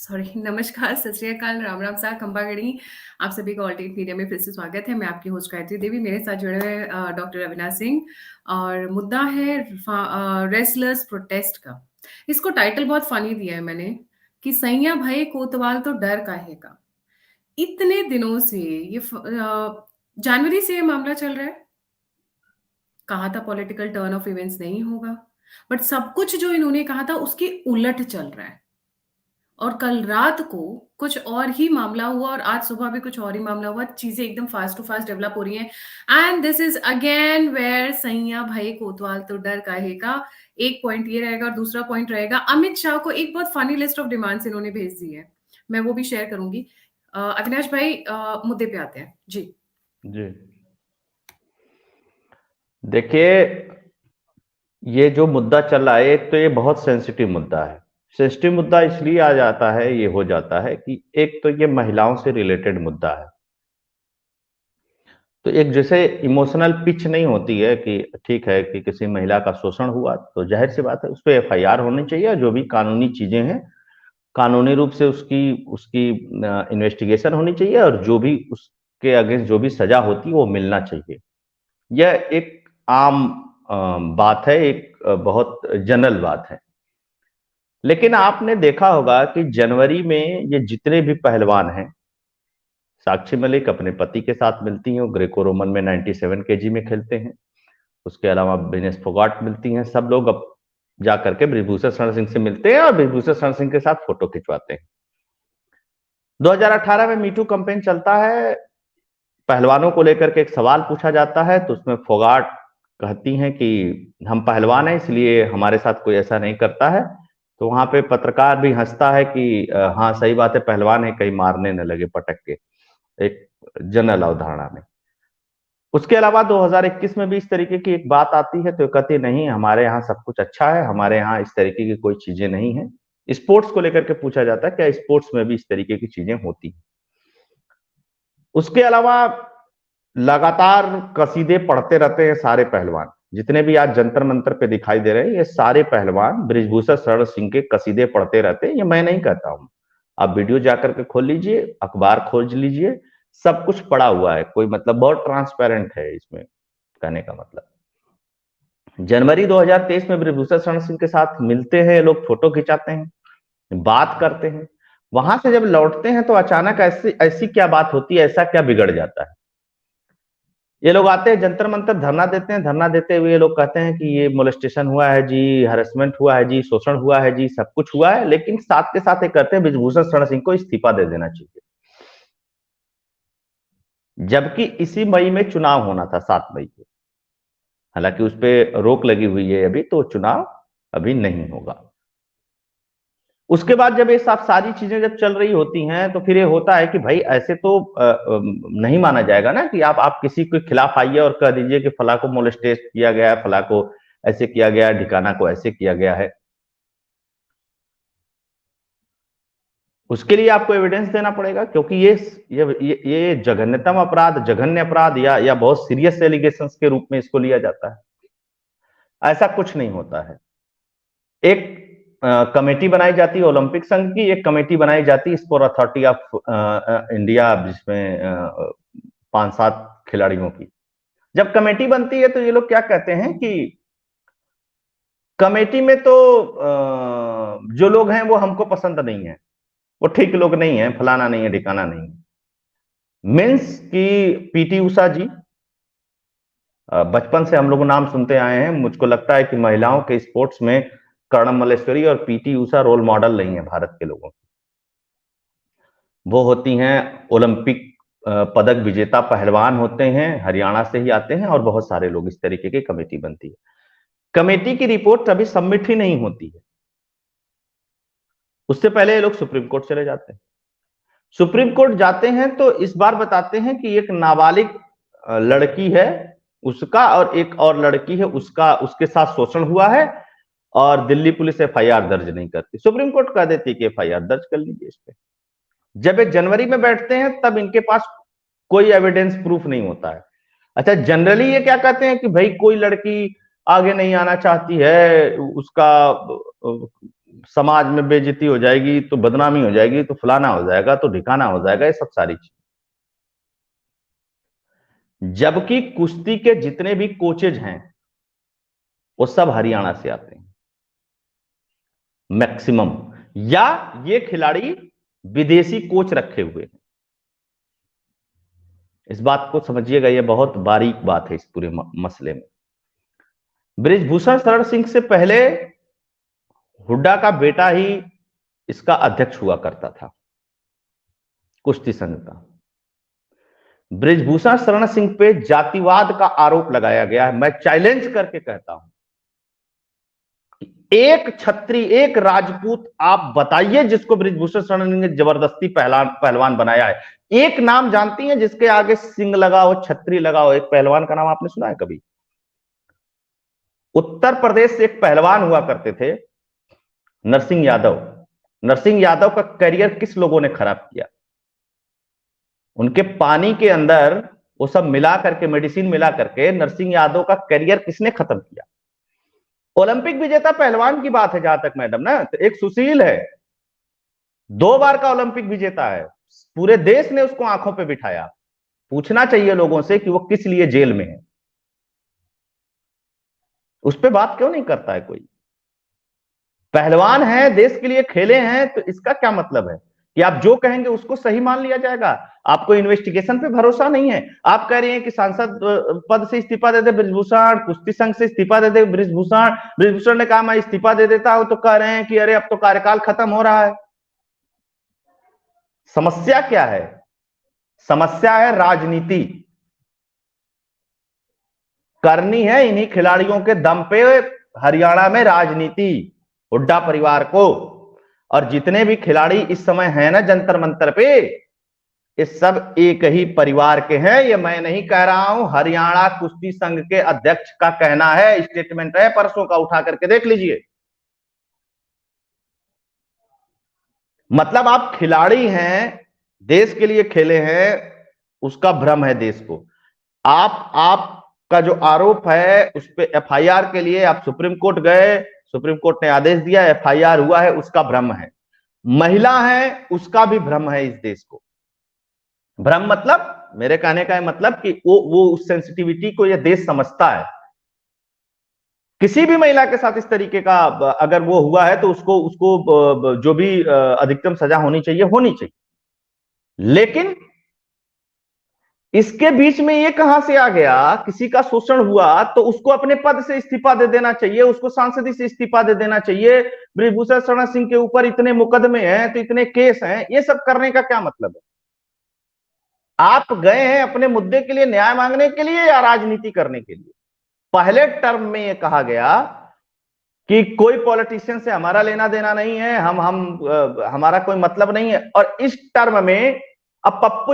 Sorry, नमस्कार, सत श्री अकाल, राम राम सा खंबागड़ी। आप सभी का ऑल्टरनेट मीडिया में फिर से स्वागत है। मैं आपकी होस्ट गायत्री देवी, मेरे साथ जुड़े हुए डॉक्टर अविनाश सिंह। और मुद्दा है रेसलर्स प्रोटेस्ट का। इसको टाइटल बहुत फनी दिया है मैंने कि सैया भाई कोतवाल तो डर काहे का। इतने दिनों से जनवरी से ये मामला चल रहा है। कहा था पॉलिटिकल टर्न ऑफ इवेंट्स नहीं होगा, बट सब कुछ जो इन्होंने कहा था उसके उलट चल रहा है। और कल रात को कुछ और ही मामला हुआ और आज सुबह भी कुछ और ही मामला हुआ। चीजें एकदम फास्ट टू फास्ट डेवलप हो रही हैं। And this is again where सैया भाई कोतवाल तो डर काहे का। एक पॉइंट ये रहेगा और दूसरा पॉइंट रहेगा, अमित शाह को एक बहुत फनी लिस्ट ऑफ डिमांड्स इन्होंने भेज दी है। मैं वो भी शेयर करूंगी। अविनाश भाई, मुद्दे पे आते हैं जी। जी देखिए, ये जो मुद्दा चल रहा है तो ये बहुत सेंसिटिव मुद्दा है। सेंसिटिव मुद्दा इसलिए आ जाता है, ये हो जाता है कि एक तो ये महिलाओं से रिलेटेड मुद्दा है। तो एक जैसे इमोशनल पिच नहीं होती है कि ठीक है कि किसी महिला का शोषण हुआ तो जाहिर सी बात है उस पर एफआईआर होनी चाहिए। जो भी कानूनी चीजें हैं कानूनी रूप से उसकी उसकी इन्वेस्टिगेशन होनी चाहिए और जो भी उसके अगेंस्ट जो भी सजा होती है वो मिलना चाहिए। यह एक आम बात है, एक बहुत जनरल बात है। लेकिन आपने देखा होगा कि जनवरी में ये जितने भी पहलवान हैं, साक्षी मलिक अपने पति के साथ मिलती हैं, वो ग्रेको रोमन में 97 केजी में खेलते हैं। उसके अलावा विनेश फोगाट मिलती हैं। सब लोग अब जा करके बृजभूषण शरण सिंह से मिलते हैं और बृजभूषण शरण सिंह के साथ फोटो खिंचवाते हैं। 2018 में मीटू कैंपेन चलता है, पहलवानों को लेकर के एक सवाल पूछा जाता है तो उसमें फोगाट कहती हैं कि हम पहलवान हैं इसलिए हमारे साथ कोई ऐसा नहीं करता है। तो वहां पे पत्रकार भी हंसता है कि हाँ सही बात है, पहलवान है, कहीं मारने न लगे पटक के, एक जनरल अवधारणा में। उसके अलावा 2021 में भी इस तरीके की एक बात आती है तो कहती नहीं हमारे यहाँ सब कुछ अच्छा है, हमारे यहाँ इस तरीके की कोई चीजें नहीं है। स्पोर्ट्स को लेकर के पूछा जाता है क्या स्पोर्ट्स में भी इस तरीके की चीजें होती हैं। उसके अलावा लगातार कसीदे पढ़ते रहते हैं सारे पहलवान, जितने भी आज जंतर मंतर पे दिखाई दे रहे हैं ये सारे पहलवान बृजभूषण शरण सिंह के कसीदे पढ़ते रहते हैं। ये मैं नहीं कहता हूं, आप वीडियो जाकर के खोल लीजिए, अखबार खोज लीजिए, सब कुछ पड़ा हुआ है। कोई मतलब बहुत ट्रांसपेरेंट है इसमें, कहने का मतलब। जनवरी 2023 में बृजभूषण शरण सिंह के साथ मिलते हैं लोग, फोटो खिंचाते हैं, बात करते हैं। वहां से जब लौटते हैं तो अचानक ऐसी ऐसी क्या बात होती है, ऐसा क्या बिगड़ जाता है। ये लोग आते हैं जंतर मंतर धरना देते हैं, धरना देते हुए ये लोग कहते हैं कि ये मोलेस्टेशन हुआ है जी, हरेसमेंट हुआ है जी, शोषण हुआ है जी, सब कुछ हुआ है। लेकिन साथ के साथ ये कहते हैं बृजभूषण शरण सिंह को इस्तीफा दे देना चाहिए, जबकि इसी मई में चुनाव होना था, 7 मई को। हालांकि उस पर रोक लगी हुई है अभी, तो चुनाव अभी नहीं होगा। उसके बाद जब ये सब सारी चीजें जब चल रही होती हैं तो फिर ये होता है कि भाई ऐसे तो नहीं माना जाएगा ना कि आप किसी के खिलाफ आइए और कह दीजिए कि फला को मोलेस्टेट किया गया है, फला को ऐसे किया गया है, ढिकाना को ऐसे किया गया है। उसके लिए आपको एविडेंस देना पड़ेगा, क्योंकि ये जघन्यतम अपराध, जघन्य अपराध या बहुत सीरियस एलिगेशंस के रूप में इसको लिया जाता है। ऐसा कुछ नहीं होता है। एक कमेटी बनाई जाती है ओलंपिक संघ की, एक कमेटी बनाई जाती है स्पोर्ट अथॉरिटी ऑफ इंडिया, जिसमें 5-7 खिलाड़ियों की। जब कमेटी बनती है तो ये लोग क्या कहते हैं कि कमेटी में तो जो लोग हैं वो हमको पसंद नहीं है, वो ठीक लोग नहीं है, फलाना नहीं है, ठिकाना नहीं है। मीन्स की पीटी उषा जी, बचपन से हम लोग नाम सुनते आए हैं, मुझको लगता है कि महिलाओं के स्पोर्ट्स में कर्णम मल्लेश्वरी और पीटी उषा रोल मॉडल नहीं है भारत के लोगों की। वो होती हैं ओलंपिक पदक विजेता पहलवान होते हैं, हरियाणा से ही आते हैं, और बहुत सारे लोग इस तरीके की कमेटी बनती है। कमेटी की रिपोर्ट अभी सबमिट ही नहीं होती है, उससे पहले ये लोग सुप्रीम कोर्ट चले जाते हैं। सुप्रीम कोर्ट जाते हैं तो इस बार बताते हैं कि एक नाबालिग लड़की है उसका और एक और लड़की है उसका, उसके साथ शोषण हुआ है और दिल्ली पुलिस एफआईआर दर्ज नहीं करती। सुप्रीम कोर्ट कह देती कि एफआईआर दर्ज कर लीजिए इस पे। जब ये जनवरी में बैठते हैं तब इनके पास कोई एविडेंस प्रूफ नहीं होता है। अच्छा, जनरली ये क्या कहते हैं कि भाई कोई लड़की आगे नहीं आना चाहती है, उसका समाज में बेइज्जती हो जाएगी, तो बदनामी हो जाएगी, तो फलाना हो जाएगा, तो ढिकाना हो जाएगा, ये सब सारी चीज। जबकि कुश्ती के जितने भी कोचेज हैं वो सब हरियाणा से आते हैं मैक्सिमम, या ये खिलाड़ी विदेशी कोच रखे हुए हैं। इस बात को समझिएगा, ये बहुत बारीक बात है इस पूरे मसले में। बृजभूषण शरण सिंह से पहले हुड्डा का बेटा ही इसका अध्यक्ष हुआ करता था, कुश्ती संघ का। बृजभूषण शरण सिंह पे जातिवाद का आरोप लगाया गया है। मैं चैलेंज करके कहता हूं, एक छत्री, एक राजपूत आप बताइए जिसको बृजभूषण शरण सिंह ने जबरदस्ती पहलवान बनाया है। एक नाम जानती हैं जिसके आगे सिंह लगा हो, छत्री लगा हो? एक पहलवान का नाम आपने सुना है कभी? उत्तर प्रदेश से एक पहलवान हुआ करते थे, नरसिंह यादव। नरसिंह यादव का करियर किस लोगों ने खराब किया? उनके पानी के अंदर वो सब मिला करके, मेडिसिन मिला करके नरसिंह यादव का करियर किसने खत्म किया? ओलंपिक विजेता पहलवान की बात है जहां तक मैडम ना, तो एक सुशील है, 2 बार का ओलंपिक विजेता है, पूरे देश ने उसको आंखों पे बिठाया। पूछना चाहिए लोगों से कि वो किस लिए जेल में है, उस पर बात क्यों नहीं करता है कोई? पहलवान है, देश के लिए खेले हैं, तो इसका क्या मतलब है कि आप जो कहेंगे उसको सही मान लिया जाएगा? आपको इन्वेस्टिगेशन पे भरोसा नहीं है। आप कह रहे हैं कि सांसद पद से इस्तीफा दे दे बृजभूषण, कुश्ती संघ से इस्तीफा दे दे बृजभूषण। बृजभूषण ने कहा मैं इस्तीफा दे देता हूं, तो कह रहे हैं कि अरे अब तो कार्यकाल खत्म हो रहा है। समस्या क्या है? समस्या है राजनीति करनी है इन्हीं खिलाड़ियों के दम पे हरियाणा में राजनीति, हुड्डा परिवार को। और जितने भी खिलाड़ी इस समय हैं ना जंतर मंतर पे, ये सब एक ही परिवार के हैं। ये मैं नहीं कह रहा हूं, हरियाणा कुश्ती संघ के अध्यक्ष का कहना है, स्टेटमेंट है परसों का, उठा करके देख लीजिए। मतलब आप खिलाड़ी हैं, देश के लिए खेले हैं, उसका भ्रम है देश को। आपका जो आरोप है उस पे एफआईआर के लिए आप सुप्रीम कोर्ट गए, सुप्रीम कोर्ट ने आदेश दिया, एफआईआर हुआ है, उसका भ्रम है। महिला है, उसका भी भ्रम है इस देश को। भ्रम मतलब, मेरे कहने का मतलब कि वो उस सेंसिटिविटी को यह देश समझता है। किसी भी महिला के साथ इस तरीके का अगर वो हुआ है तो उसको उसको जो भी अधिकतम सजा होनी चाहिए होनी चाहिए। लेकिन इसके बीच में ये कहां से आ गया? किसी का शोषण हुआ तो उसको अपने पद से इस्तीफा दे देना चाहिए, उसको सांसदी से इस्तीफा दे देना चाहिए। बृजभूषण शरण सिंह के ऊपर इतने मुकदमे हैं, तो इतने केस हैं, ये सब करने का क्या मतलब है? आप गए हैं अपने मुद्दे के लिए न्याय मांगने के लिए या राजनीति करने के लिए? पहले टर्म में यह कहा गया कि कोई पॉलिटिशियन से हमारा लेना देना नहीं है, हमारा कोई मतलब नहीं है। और इस टर्म में अब पप्पू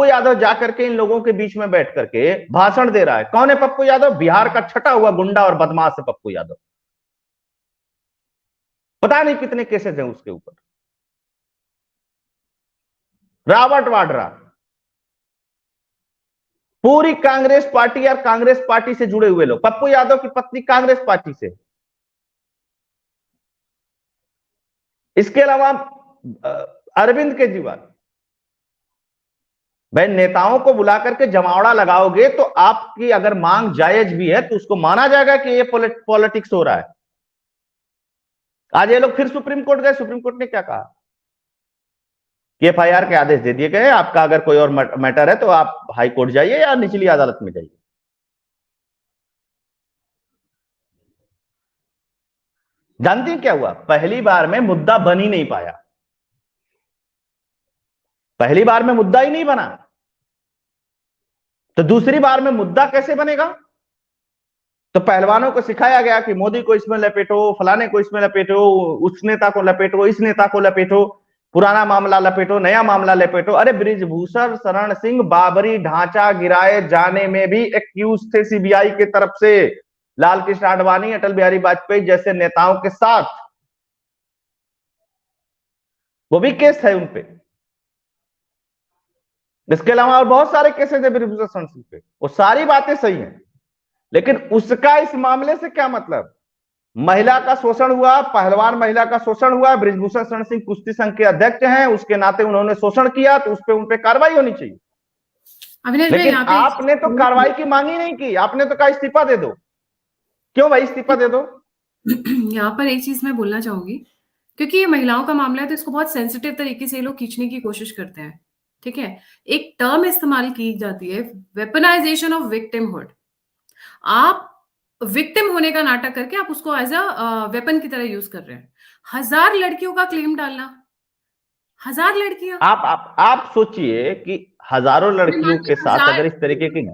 यादव जाकर के इन लोगों के बीच में बैठ करके भाषण दे रहा है। कौन है पप्पू यादव? बिहार का छटा हुआ गुंडा और बदमाश है पप्पू यादव। पता नहीं कितने केसेस हैं उसके ऊपर। रॉबर्ट वाड्रा, पूरी कांग्रेस पार्टी और कांग्रेस पार्टी से जुड़े हुए लोग। पप्पू यादव की पत्नी कांग्रेस पार्टी से। इसके अलावा अरविंद केजरीवाल। भाई नेताओं को बुला करके जमावड़ा लगाओगे तो आपकी अगर मांग जायज भी है तो उसको माना जाएगा कि ये पॉलिटिक्स हो रहा है। आज ये लोग फिर सुप्रीम कोर्ट गए। सुप्रीम कोर्ट ने क्या कहा कि एफआईआर के आदेश दे दिए गए, आपका अगर कोई और मैटर है तो आप हाई कोर्ट जाइए या निचली अदालत में जाइए। जानती क्या हुआ? पहली बार में मुद्दा बन ही नहीं पाया। पहली बार में मुद्दा ही नहीं बना, तो दूसरी बार में मुद्दा कैसे बनेगा? तो पहलवानों को सिखाया गया कि मोदी को इसमें लपेटो, फलाने को इसमें लपेटो, उस नेता को लपेटो, इस नेता को लपेटो, पुराना मामला लपेटो, नया मामला लपेटो। अरे बृजभूषण शरण सिंह बाबरी ढांचा गिराए जाने में भी एक्यूज थे सीबीआई की तरफ से। लाल कृष्ण आडवाणी, अटल बिहारी वाजपेयी जैसे नेताओं के साथ वो भी केस है उनपे। इसके अलावा और बहुत सारे केसेस है बृजभूषण शरण सिंह पे। वो सारी बातें सही हैं, लेकिन उसका इस मामले से क्या मतलब? महिला का शोषण हुआ, पहलवान महिला का शोषण हुआ, बृजभूषण शरण सिंह कुश्ती संघ के अध्यक्ष हैं, उसके नाते उन्होंने शोषण किया तो उन पे कार्रवाई होनी चाहिए। अविनाश भाई लेकिन यहाँ पे आपने तो कार्रवाई की मांग ही नहीं की, आपने तो कहा इस्तीफा दे दो। क्यों भाई इस्तीफा दे दो? यहाँ पर एक चीज मैं बोलना चाहूंगी, क्योंकि ये महिलाओं का मामला है तो इसको बहुत सेंसिटिव तरीके से ये लोग खींचने की कोशिश करते हैं। ठीक है, एक टर्म इस्तेमाल की जाती है, वेपनाइजेशन ऑफ विक्टिमहुड। आप विक्टिम होने का नाटक करके आप उसको एज अ वेपन की तरह यूज कर रहे हैं। 1000 लड़कियों का क्लेम डालना, 1000 लड़कियां। आप सोचिए कि हजारों मैं लड़कियों मानती के हूँ साथ 1000, अगर इस तरीके की,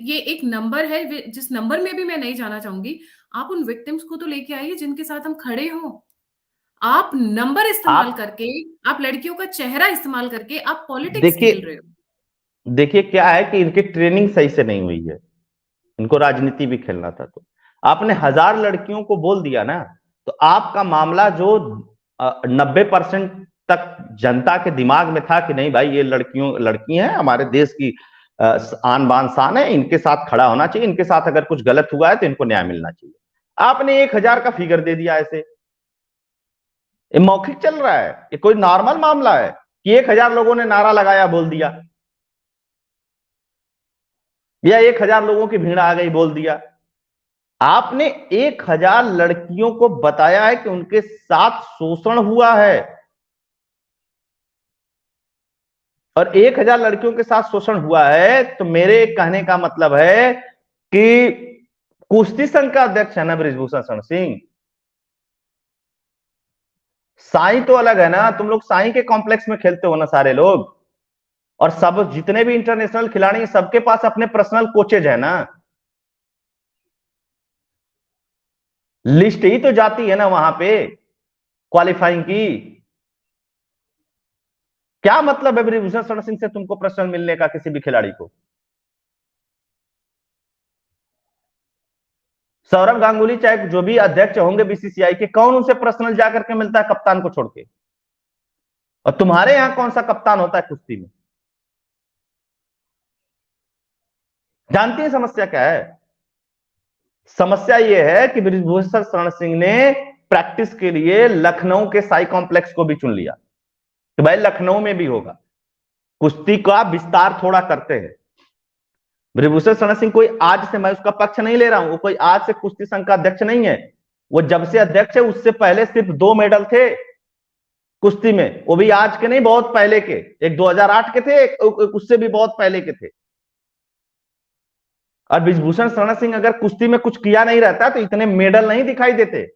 ये एक नंबर है, जिस नंबर में भी मैं नहीं जाना चाहूंगी। आप उन विक्टिम्स को तो लेके आइए जिनके साथ हम खड़े हों। आप नंबर इस्तेमाल आप करके, आप लड़कियों का चेहरा इस्तेमाल करके आप पॉलिटिक्स खेल देखिए रहे हो। देखिए क्या है कि इनकी ट्रेनिंग सही से नहीं हुई है, इनको राजनीति भी खेलना था। तो आपने 1000 लड़कियों को बोल दिया ना, तो आपका मामला जो 90% तक जनता के दिमाग में था कि नहीं भाई ये लड़की हैं, हमारे देश की आन बान शान है, इनके साथ खड़ा होना चाहिए, इनके साथ अगर कुछ गलत हुआ है तो इनको न्याय मिलना चाहिए। आपने 1000 का फिगर दे दिया ऐसे। ये मौखिक चल रहा है, ये कोई नॉर्मल मामला है कि 1000 लोगों ने नारा लगाया बोल दिया, या 1000 लोगों की भीड़ आ गई बोल दिया। आपने 1000 लड़कियों को बताया है कि उनके साथ शोषण हुआ है, और 1000 लड़कियों के साथ शोषण हुआ है तो मेरे कहने का मतलब है कि कुश्ती संघ का अध्यक्ष है ना बृजभूषण शरण सिंह, साई तो अलग है ना। तुम लोग साई के कॉम्प्लेक्स में खेलते हो ना सारे लोग, और सब जितने भी इंटरनेशनल खिलाड़ी सबके पास अपने पर्सनल कोचेज है ना। लिस्ट ही तो जाती है ना वहां पे क्वालिफाइंग की। क्या मतलब है बृजभूषण शरण सिंह से तुमको पर्सनल मिलने का किसी भी खिलाड़ी को? सौरव गांगुली चाहे जो भी अध्यक्ष होंगे बीसीसीआई के, कौन उनसे पर्सनल जाकर के मिलता है कप्तान को छोड़ के? और तुम्हारे यहां कौन सा कप्तान होता है कुश्ती में? जानती है समस्या क्या है? समस्या यह है कि बृजभूषण शरण सिंह ने प्रैक्टिस के लिए लखनऊ के साई कॉम्प्लेक्स को भी चुन लिया कि भाई लखनऊ में भी होगा। कुश्ती का विस्तार थोड़ा करते हैं। बृजभूषण शरण सिंह कोई आज से, मैं उसका पक्ष नहीं ले रहा हूं, वो कोई आज से कुश्ती संघ का अध्यक्ष नहीं है। वो जब से अध्यक्ष है उससे पहले सिर्फ 2 मेडल थे कुश्ती में, वो भी आज के नहीं, बहुत पहले के। एक 2008 के थे, एक उससे भी बहुत पहले के थे। और बृजभूषण शरण सिंह अगर कुश्ती में कुछ किया नहीं रहता तो इतने मेडल नहीं दिखाई देते।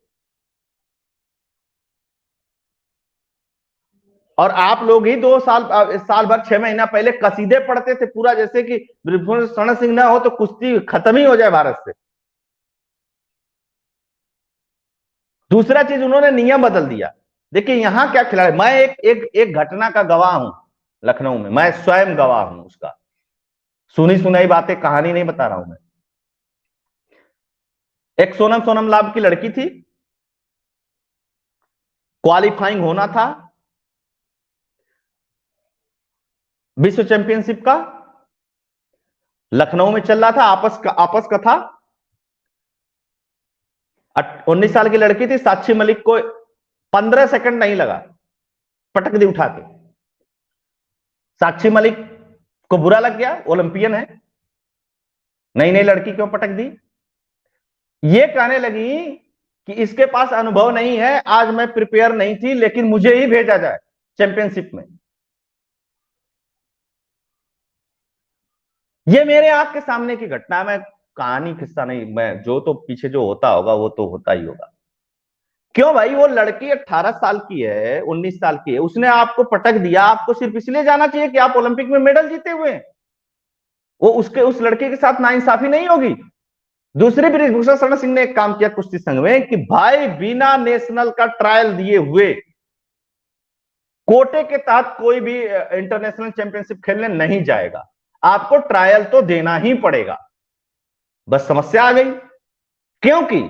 और आप लोग ही 2 साल भर 6 महीना पहले कसीदे पढ़ते थे पूरा, जैसे कि बृजभूषण शरण सिंह ना हो तो कुश्ती खत्म ही हो जाए भारत से। दूसरा चीज, उन्होंने नियम बदल दिया। देखिए यहां क्या खिलाड़ी, मैं एक घटना का गवाह हूं लखनऊ में, मैं स्वयं गवाह हूं उसका, सुनी सुनाई बातें, कहानी नहीं बता रहा हूं मैं। एक सोनम सोनम लाभ की लड़की थी, क्वालिफाइंग होना था विश्व चैंपियनशिप का, लखनऊ में चल रहा था, आपस का था। 19 साल की लड़की थी, साक्षी मलिक को 15 सेकंड नहीं लगा, पटक दी उठा के। साक्षी मलिक को बुरा लग गया, ओलंपियन है, नई नई लड़की क्यों पटक दी। ये कहने लगी कि इसके पास अनुभव नहीं है, आज मैं प्रिपेयर नहीं थी, लेकिन मुझे ही भेजा जाए चैंपियनशिप में। ये मेरे आंख के सामने की घटना, मैं कहानी किस्सा नहीं, मैं जो तो पीछे जो होता होगा वो तो होता ही होगा। क्यों भाई, वो लड़की 18 साल की है, 19 साल की है, उसने आपको पटक दिया, आपको सिर्फ इसलिए जाना चाहिए कि आप ओलंपिक में मेडल जीते हुए हैं। वो उस लड़के के साथ नाइंसाफी नहीं होगी। दूसरे बृजभूषण शरण सिंह ने एक काम किया कुश्ती संघ में कि भाई बिना नेशनल का ट्रायल दिए हुए कोटे के तहत कोई भी इंटरनेशनल चैंपियनशिप खेलने नहीं जाएगा, आपको ट्रायल तो देना ही पड़ेगा। बस समस्या आ गई, क्योंकि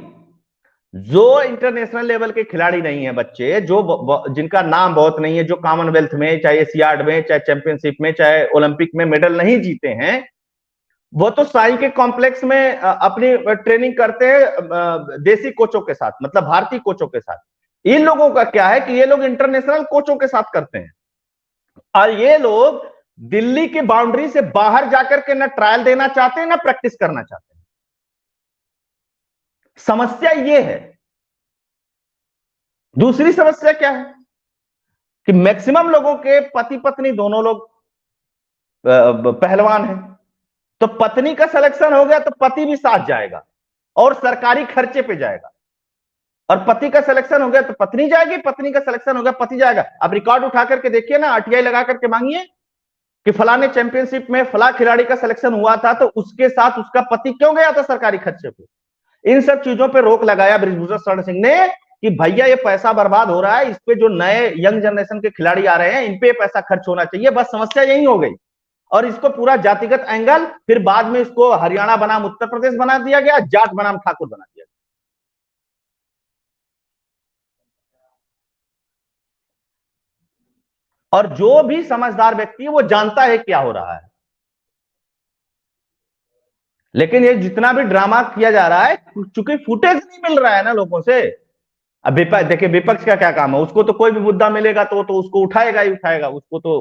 जो इंटरनेशनल लेवल के खिलाड़ी नहीं है बच्चे, जो जिनका नाम बहुत नहीं है, जो कॉमनवेल्थ में, चाहे एशियाड में, चाहे चैंपियनशिप में, चाहे ओलंपिक में मेडल नहीं जीते हैं, वो तो साई के कॉम्प्लेक्स में अपनी ट्रेनिंग करते हैं देसी कोचों के साथ, मतलब भारतीय कोचों के साथ। इन लोगों का क्या है कि ये लोग इंटरनेशनल कोचों के साथ करते हैं, और ये लोग दिल्ली की बाउंड्री से बाहर जाकर के ना ट्रायल देना चाहते हैं ना प्रैक्टिस करना चाहते हैं। समस्या ये है। दूसरी समस्या क्या है कि मैक्सिमम लोगों के पति पत्नी दोनों लोग पहलवान हैं, तो पत्नी का सिलेक्शन हो गया तो पति भी साथ जाएगा और सरकारी खर्चे पे जाएगा, और पति का सिलेक्शन हो गया तो पत्नी जाएगी, पत्नी का सिलेक्शन हो गया पति जाएगा। अब रिकॉर्ड उठा करके देखिए ना, आरटीआई लगा करके मांगिए कि फलाने चैंपियनशिप में फला खिलाड़ी का सिलेक्शन हुआ था तो उसके साथ उसका पति क्यों गया था सरकारी खर्चे पे। इन सब चीजों पे रोक लगाया बृजभूषण शरण सिंह ने कि भैया ये पैसा बर्बाद हो रहा है, इस पे जो नए यंग जनरेशन के खिलाड़ी आ रहे हैं इन पे पैसा खर्च होना चाहिए। बस समस्या यही हो गई, और इसको पूरा जातिगत एंगल, फिर बाद में इसको हरियाणा बनाम उत्तर प्रदेश बना दिया गया, जाट बनाम ठाकुर बना दिया गया। और जो भी समझदार व्यक्ति है वो जानता है क्या हो रहा है, लेकिन ये जितना भी ड्रामा किया जा रहा है, चूंकि फुटेज नहीं मिल रहा है ना लोगों से। अब विपक्ष देखिए, विपक्ष का क्या काम है, उसको तो कोई भी मुद्दा मिलेगा तो उसको उठाएगा ही उठाएगा, उसको तो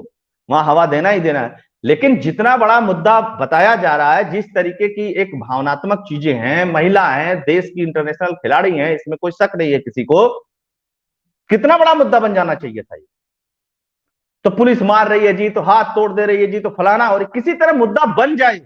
वहां हवा देना ही देना है। लेकिन जितना बड़ा मुद्दा बताया जा रहा है, जिस तरीके की एक भावनात्मक चीजें हैं, महिला हैं, देश की इंटरनेशनल खिलाड़ी हैं, इसमें कोई शक नहीं है किसी को, कितना बड़ा मुद्दा बन जाना चाहिए था ये। तो पुलिस मार रही है जी, तो हाथ तोड़ दे रही है जी, तो फलाना, और किसी तरह मुद्दा बन जाए।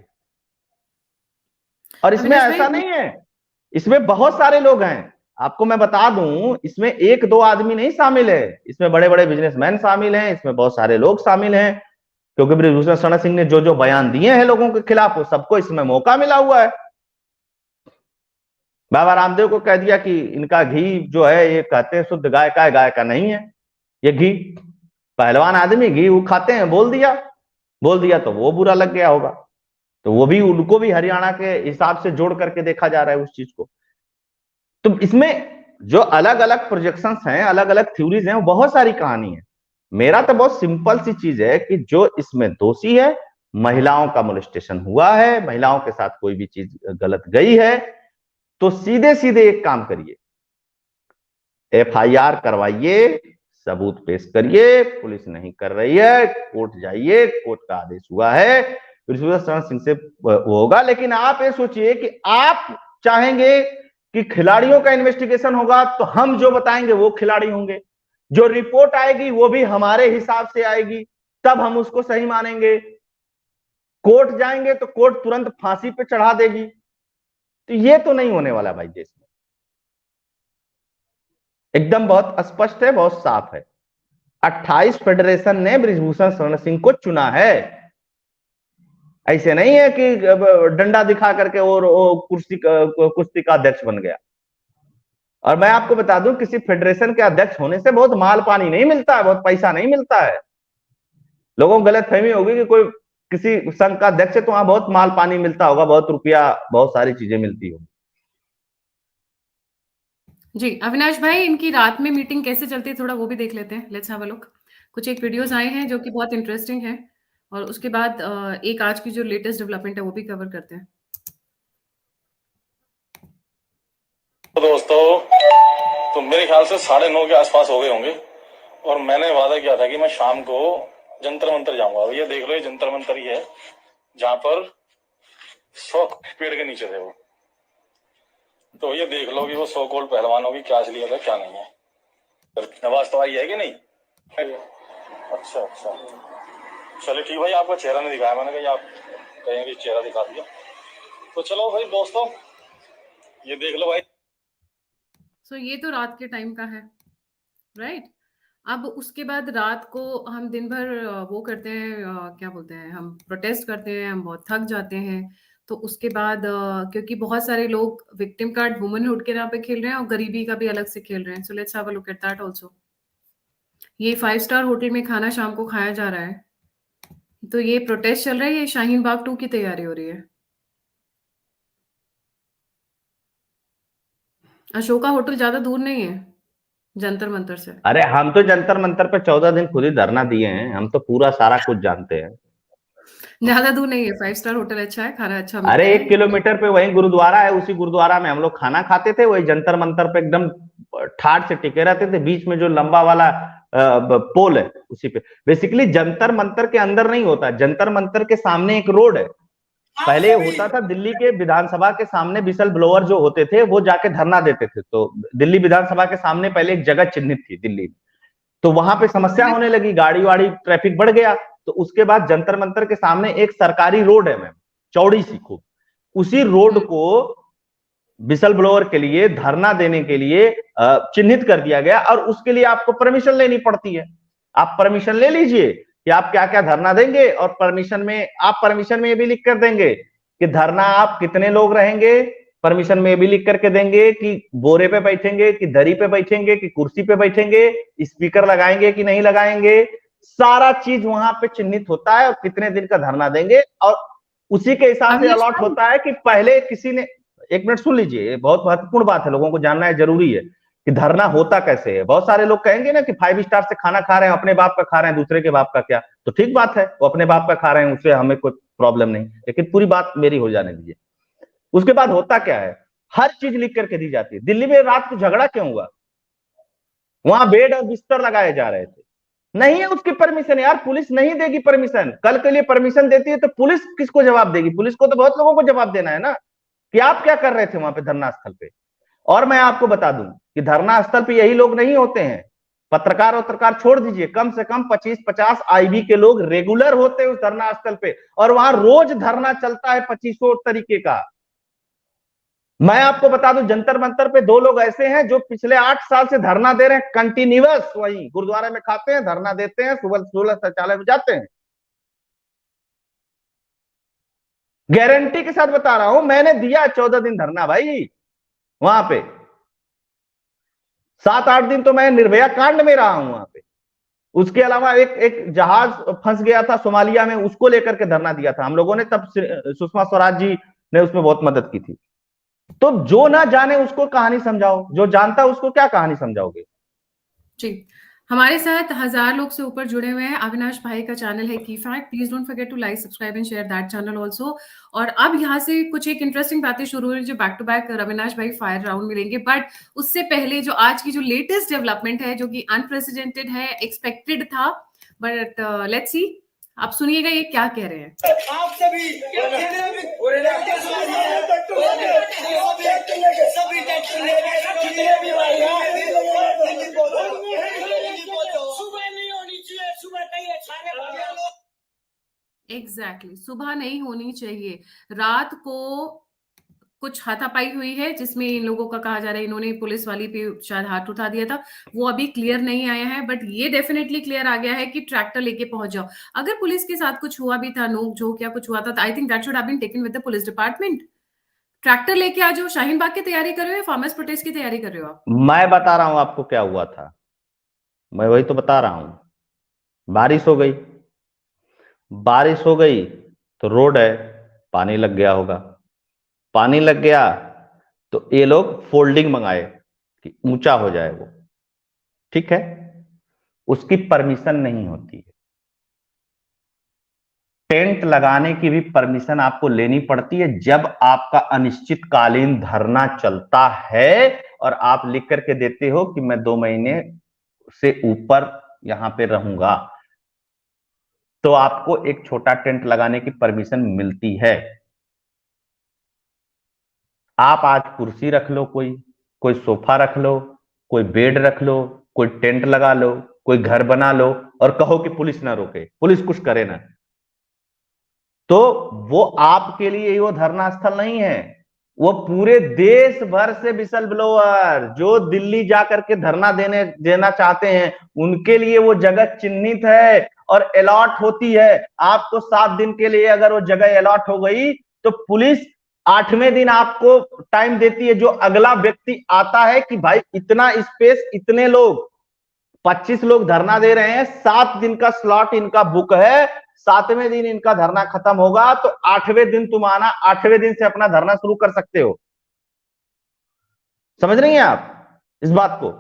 और इसमें अविनाश ऐसा भाई, नहीं है, इसमें बहुत सारे लोग हैं। आपको मैं बता दूं, इसमें एक दो आदमी नहीं शामिल है, इसमें बड़े बड़े बिजनेसमैन शामिल हैं, इसमें बहुत सारे लोग शामिल हैं, क्योंकि बृजभूषण शरण सिंह ने जो जो बयान दिए हैं लोगों के खिलाफ, वो सबको इसमें मौका मिला हुआ है। बाबा रामदेव को कह दिया कि इनका घी जो है ये कहते हैं शुद्ध गाय का है, गाय का नहीं है ये घी। पहलवान आदमी घी वो खाते हैं, बोल दिया तो वो बुरा लग गया होगा, तो वो भी, उनको भी हरियाणा के हिसाब से जोड़ करके देखा जा रहा है उस चीज को। तो इसमें जो अलग अलग प्रोजेक्शंस हैं, अलग अलग थ्योरीज हैं, वो बहुत सारी कहानी है। मेरा तो बहुत सिंपल सी चीज है कि जो इसमें दोषी है, महिलाओं का मोलेस्टेशन हुआ है, महिलाओं के साथ कोई भी चीज गलत गई है, तो सीधे सीधे एक काम करिए, एफआईआर करवाइए, सबूत पेश करिए। पुलिस नहीं कर रही है, कोर्ट जाइए, कोर्ट का आदेश हुआ है, बृजभूषण शरण सिंह से वो होगा। लेकिन आप ये सोचिए कि आप चाहेंगे कि खिलाड़ियों का इन्वेस्टिगेशन होगा तो हम जो बताएंगे वो खिलाड़ी होंगे, जो रिपोर्ट आएगी वो भी हमारे हिसाब से आएगी, तब हम उसको सही मानेंगे। कोर्ट जाएंगे तो कोर्ट तुरंत फांसी पे चढ़ा देगी, तो ये तो नहीं होने वाला भाई देश में। एकदम बहुत स्पष्ट है, बहुत साफ है। 28 फेडरेशन ने बृजभूषण शरण सिंह को चुना है, ऐसे नहीं है कि डंडा दिखा करके और कुश्ती का अध्यक्ष बन गया। और मैं आपको बता दूं, किसी फेडरेशन के अध्यक्ष होने से बहुत माल पानी नहीं मिलता है, बहुत पैसा नहीं मिलता है। लोगों को गलतफहमी होगी कि कोई किसी संघ का अध्यक्ष है तो वहां बहुत माल पानी मिलता होगा, बहुत रुपया, बहुत सारी चीजें मिलती होगी। जी अविनाश भाई, इनकी रात में मीटिंग कैसे चलती है थोड़ा वो भी देख लेते हैं। Let's have a look. कुछ एक वीडियोस आए हैं जो कि बहुत इंटरेस्टिंग है, और उसके बाद एक आज की जो लेटेस्ट डेवलपमेंट है वो भी कवर करते हैं। तो दोस्तों, तो मेरे ख्याल से 9:30 के आसपास हो गए होंगे, और मैंने वादा किया था कि मैं शाम को जंतर मंतर जाऊंगा। ये देख लो, ये जंतर मंतर ही है जहां पर 100 पेड़ के नीचे थे वो। तो ये देख लो कि वो 100 करोड़ पहलवानों की क्या असलियत है क्या नहीं है। नवाज तो आई है कि नहीं? अच्छा अच्छा, चलिए ठीक भाई, आपका चेहरा नहीं दिखाया मैंने, कहीं आप कहेंगे चेहरा दिखा दिया। तो चलो भाई दोस्तों, ये देख लो भाई। सो ये तो रात के टाइम का है, राइट। अब उसके बाद रात को हम दिन भर वो करते हैं, क्या बोलते हैं, हम प्रोटेस्ट करते हैं, हम बहुत थक जाते हैं। तो उसके बाद क्योंकि बहुत सारे लोग विक्टिम कार्ड वुमनहुड के नाम पे खेल रहे हैं और गरीबी का भी अलग से खेल रहे हैं। So let's have a look at that also. ये 5 स्टार होटल में खाना शाम को खाया जा रहा है, तो ये प्रोटेस्ट चल रहा है, ये शाहीन बाग 2 की तैयारी हो रही है। अशोका होटल ज्यादा दूर नहीं है जंतर मंतर से। अरे हम तो जंतर मंतर पे 14 दिन खुद ही धरना दिए हैं, हम तो पूरा सारा कुछ जानते हैं। ज्यादा दूर नहीं है, 5 स्टार होटल अच्छा है, खाना अच्छा मिलता अरे है। 1 किलोमीटर पे वही गुरुद्वारा है, उसी गुरुद्वारा में हम लोग खाना खाते थे, वही जंतर मंतर पे एकदम ठाट से टिके रहते थे, बीच में जो लंबा वाला पोल है उसी पे। बेसिकली जंतर मंतर के अंदर नहीं होता, जंतर मंतर के सामने एक रोड है। पहले होता था दिल्ली के विधानसभा के सामने विसल ब्लोअर जो होते थे वो जाके धरना देते थे, तो दिल्ली विधानसभा के सामने पहले एक जगह चिन्हित थी दिल्ली में, तो वहां पे समस्या होने लगी, गाड़ी वाड़ी ट्रैफिक बढ़ गया, तो उसके बाद जंतर मंतर के सामने एक सरकारी रोड है मैम, चौड़ी सी खूब, उसी रोड को विसल ब्लोअर के लिए धरना देने के लिए चिन्हित कर दिया गया, और उसके लिए आपको परमिशन लेनी पड़ती है। आप परमिशन ले लीजिए कि आप क्या क्या धरना देंगे, और परमिशन में आप परमिशन में ये भी लिख कर देंगे कि धरना आप कितने लोग रहेंगे, परमिशन में ये भी लिख करके देंगे कि बोरे पे बैठेंगे, कि दरी पे बैठेंगे, कि कुर्सी पे बैठेंगे, स्पीकर लगाएंगे कि नहीं लगाएंगे, सारा चीज वहां पे चिन्हित होता है, और कितने दिन का धरना देंगे, और उसी के हिसाब से अविनाश अलॉट भाई, होता है कि पहले किसी ने, एक मिनट सुन लीजिए, ये बहुत महत्वपूर्ण बात है, लोगों को जानना है, जरूरी है कि धरना होता कैसे है। बहुत सारे लोग कहेंगे ना कि 5 स्टार से खाना खा रहे हैं, अपने बाप का खा रहे हैं, दूसरे के बाप का क्या, तो ठीक बात है, वो अपने बाप का खा रहे हैं, उससे हमें कोई प्रॉब्लम नहीं, लेकिन पूरी बात मेरी हो जाने दीजिए। उसके बाद होता क्या है, हर चीज लिख करके दी जाती है। दिल्ली में रात को झगड़ा क्यों हुआ, वहां बेड और बिस्तर लगाए जा रहे थे, नहीं है उसकी परमिशन यार, पुलिस नहीं देगी परमिशन, कल के लिए परमिशन देती है तो पुलिस किसको जवाब देगी, पुलिस को तो बहुत लोगों को जवाब देना है ना, कि आप क्या कर रहे थे वहां पे धरना स्थल पे। और मैं आपको बता दूं कि धरना स्थल पे यही लोग नहीं होते हैं, पत्रकार छोड़ दीजिए, कम से कम 25-50 आईबी के लोग रेगुलर होते हैं उस धरना स्थल पे, और वहां रोज धरना चलता है 2500 तरीके का। मैं आपको बता दूं, जंतर मंतर पे 2 लोग ऐसे हैं जो पिछले 8 साल से धरना दे रहे हैं कंटिन्यूअस, वही गुरुद्वारे में खाते हैं, धरना देते हैं, सुबह 16 शौचालय में जाते हैं। गारंटी के साथ बता रहा हूं, मैंने दिया 14 दिन धरना भाई वहां पे, 7-8 दिन तो मैं निर्भया कांड में रहा हूं वहां पे। उसके अलावा एक एक जहाज फंस गया था सोमालिया में, उसको लेकर के धरना दिया था हम लोगों ने, तब सुषमा स्वराज जी ने उसमें बहुत मदद की थी। तो जो ना जाने उसको कहानी समझाओ, जो जानता उसको क्या कहानी समझाओगे। जी, हमारे साथ 1000 लोग से ऊपर जुड़े हुए हैं। अविनाश भाई का चैनल है की fact, please don't forget to like, subscribe and share that channel also. और अब यहाँ से कुछ एक इंटरेस्टिंग बातें शुरू हो रही है, जो बैक टू बैक अविनाश भाई फायर राउंड मिलेंगे, बट उससे पहले जो आज की जो लेटेस्ट डेवलपमेंट है, जो कि अनप्रेसिडेंटेड है, एक्सपेक्टेड था, बट लेट्स सी, आप सुनिएगा ये क्या कह रहे हैं। आप सभी सुबह नहीं होनी चाहिए, सुबह कहिए सारे एग्जैक्टली, सुबह नहीं होनी चाहिए, रात को कुछ हाथापाई हुई है, जिसमें इन लोगों का कहा जा रहा है इन्होंने पुलिस वाली पे शायद हाथ उठा दिया था, वो अभी क्लियर नहीं आया है, बट ये डेफिनेटली क्लियर आ गया है कि ट्रैक्टर लेके पहुंच जाओ। अगर पुलिस के साथ कुछ हुआ भी था, नोक झोंक या कुछ हुआ था, I think that should have been taken with the police department. Tractor लेके आ जाओ। शाहीन बाग की तैयारी कर रहे हो या फार्मर्स प्रोटेस्ट की तैयारी कर रहे हो आप? मैं बता रहा हूं आपको क्या हुआ था, मैं वही तो बता रहा हूं। बारिश हो गई, बारिश हो गई तो रोड है, पानी लग गया होगा, पानी लग गया तो ये लोग फोल्डिंग मंगाए कि ऊंचा हो जाए वो, ठीक है, उसकी परमिशन नहीं होती है। टेंट लगाने की भी परमिशन आपको लेनी पड़ती है जब आपका अनिश्चितकालीन धरना चलता है, और आप लिख करके देते हो कि मैं 2 महीने से ऊपर यहां पे रहूंगा, तो आपको एक छोटा टेंट लगाने की परमिशन मिलती है। आप आज कुर्सी रख लो, कोई सोफा रख लो, कोई बेड रख लो, कोई टेंट लगा लो, कोई घर बना लो, और कहो कि पुलिस ना रोके, पुलिस कुछ करे ना, तो वो आपके लिए वो धरना स्थल नहीं है, वो पूरे देश भर से विसल ब्लोअर जो दिल्ली जाकर के धरना देना चाहते हैं, उनके लिए वो जगह चिन्हित है और अलॉट होती है। आपको 7 दिन के लिए अगर वो जगह अलॉट हो गई तो पुलिस 8वें दिन आपको टाइम देती है, जो अगला व्यक्ति आता है कि भाई इतना स्पेस, इतने लोग, 25 लोग धरना दे रहे हैं, 7 दिन का स्लॉट इनका बुक है, 7वें दिन इनका धरना खत्म होगा, तो 8वें दिन तुम आना, 8वें दिन से अपना धरना शुरू कर सकते हो। समझ रही हैं आप इस बात को?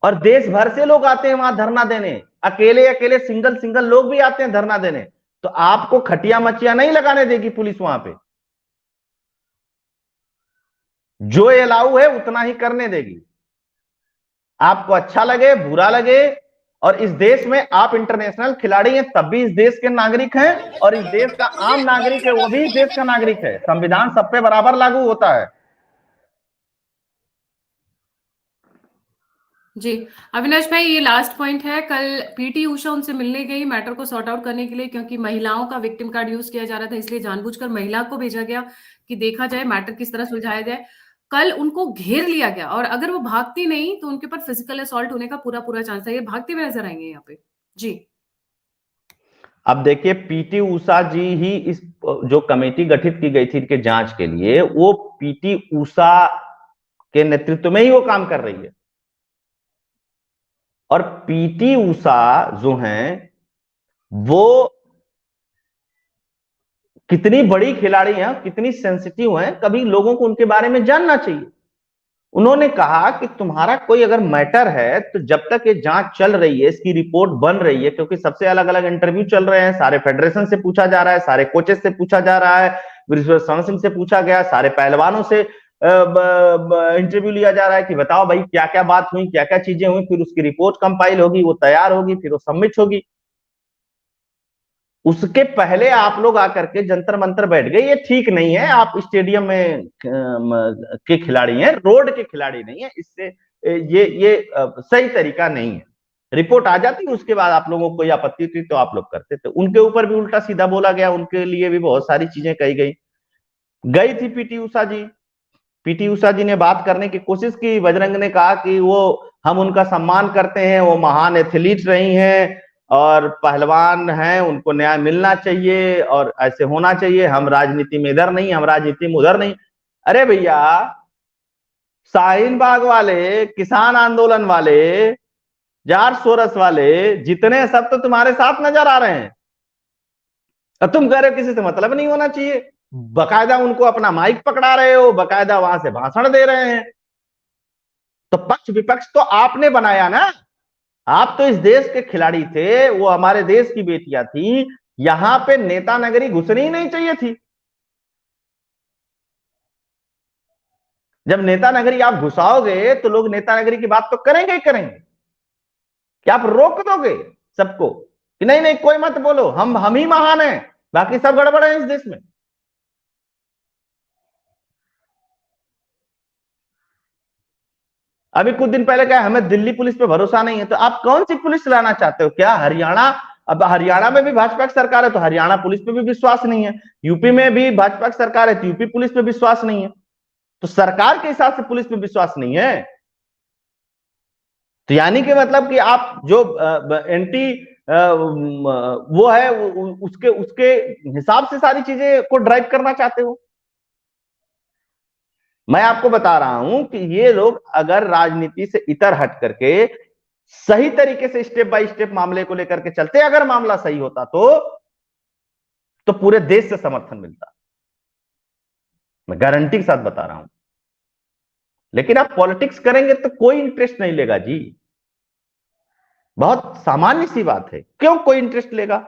और देश भर से लोग आते हैं वहां धरना देने, अकेले अकेले सिंगल सिंगल लोग भी आते हैं धरना देने। तो आपको खटिया मचिया नहीं लगाने देगी पुलिस वहां पे, जो अलाउ है उतना ही करने देगी। आपको अच्छा लगे बुरा लगे, और इस देश में आप इंटरनेशनल खिलाड़ी हैं तब भी इस देश के नागरिक हैं, और इस देश का आम नागरिक है वो भी इस देश का नागरिक है। संविधान सब पे बराबर लागू होता है। जी, अविनाश भाई ये लास्ट पॉइंट है। कल पीटी उषा उनसे मिलने गई मैटर को सॉर्ट आउट करने के लिए, क्योंकि महिलाओं का विक्टिम कार्ड यूज किया जा रहा था, इसलिए जानबूझकर महिला को भेजा गया कि देखा जाए मैटर किस तरह सुलझाया जाए। कल उनको घेर लिया गया, और अगर वो भागती नहीं तो उनके ऊपर फिजिकल असॉल्ट होने का पूरा पूरा चांस है। ये भागते हुए नजर आएंगे यहाँ पे। जी, अब देखिए, पीटी उषा जी ही इस जो कमेटी गठित की गई थी इनके जांच के लिए, वो पीटी उषा के नेतृत्व में ही वो काम कर रही है। और पीटी उषा जो हैं वो कितनी बड़ी खिलाड़ी हैं, कितनी सेंसिटिव हैं, कभी लोगों को उनके बारे में जानना चाहिए। उन्होंने कहा कि तुम्हारा कोई अगर मैटर है तो जब तक ये जांच चल रही है, इसकी रिपोर्ट बन रही है, क्योंकि सबसे अलग अलग इंटरव्यू चल रहे हैं, सारे फेडरेशन से पूछा जा रहा है, सारे कोचेस से पूछा जा रहा है, ब्रिजभूषण सिंह से पूछा गया, सारे पहलवानों से इंटरव्यू लिया जा रहा है कि बताओ भाई क्या क्या बात हुई, क्या क्या चीजें हुई। फिर उसकी रिपोर्ट कंपाइल होगी, वो तैयार होगी, फिर वो सबमिट होगी। उसके पहले आप लोग आकर के जंतर मंतर बैठ गए, ये ठीक नहीं है। आप स्टेडियम में के खिलाड़ी हैं, रोड के खिलाड़ी नहीं है। इससे ये सही तरीका नहीं है। रिपोर्ट आ जाती उसके बाद आप लोगों को कोई आपत्ति थी तो आप लोग करते थे। उनके ऊपर भी उल्टा सीधा बोला गया, उनके लिए भी बहुत सारी चीजें कही गई। गई थी पीटी उषा जी, पीटी उषा जी ने बात करने की कोशिश की। बजरंग ने कहा कि वो हम उनका सम्मान करते हैं, वो महान एथलीट रही हैं और पहलवान हैं, उनको न्याय मिलना चाहिए और ऐसे होना चाहिए। हम राजनीति में इधर नहीं, हम राजनीति में उधर नहीं। अरे भैया, शाहीन बाग वाले, किसान आंदोलन वाले, जार सोरस वाले, जितने सब तो तुम्हारे साथ नजर आ रहे हैं। और तुम कह रहे हो किसी से मतलब नहीं होना चाहिए, बकायदा उनको अपना माइक पकड़ा रहे हो, बकायदा वहां से भाषण दे रहे हैं। तो पक्ष विपक्ष तो आपने बनाया ना। आप तो इस देश के खिलाड़ी थे, वो हमारे देश की बेटियां थी। यहां पे नेता नगरी घुसनी ही नहीं चाहिए थी। जब नेता नगरी आप घुसाओगे तो लोग नेता नगरी की बात तो करेंगे ही करेंगे। क्या आप रोक दोगे सबको कि नहीं नहीं कोई मत बोलो, हम ही महान हैं, बाकी सब गड़बड़ है इस देश में? अभी कुछ दिन पहले क्या हमें दिल्ली पुलिस पे भरोसा नहीं है, तो आप कौन सी पुलिस लाना चाहते हो? क्या हरियाणा, अब हरियाणा में भी भाजपा की सरकार है तो हरियाणा पुलिस पे भी विश्वास नहीं है, यूपी में भी भाजपा की सरकार है तो यूपी पुलिस पे विश्वास नहीं है। तो सरकार के हिसाब से पुलिस पे विश्वास नहीं है, तो यानी कि मतलब कि आप जो एंटी वो है उसके उसके हिसाब से सारी चीजें को ड्राइव करना चाहते हो। मैं आपको बता रहा हूं कि ये लोग अगर राजनीति से इतर हट करके सही तरीके से स्टेप बाय स्टेप मामले को लेकर के चलते, अगर मामला सही होता तो पूरे देश से समर्थन मिलता। मैं गारंटी के साथ बता रहा हूं। लेकिन आप पॉलिटिक्स करेंगे तो कोई इंटरेस्ट नहीं लेगा जी। बहुत सामान्य सी बात है, क्यों कोई इंटरेस्ट लेगा?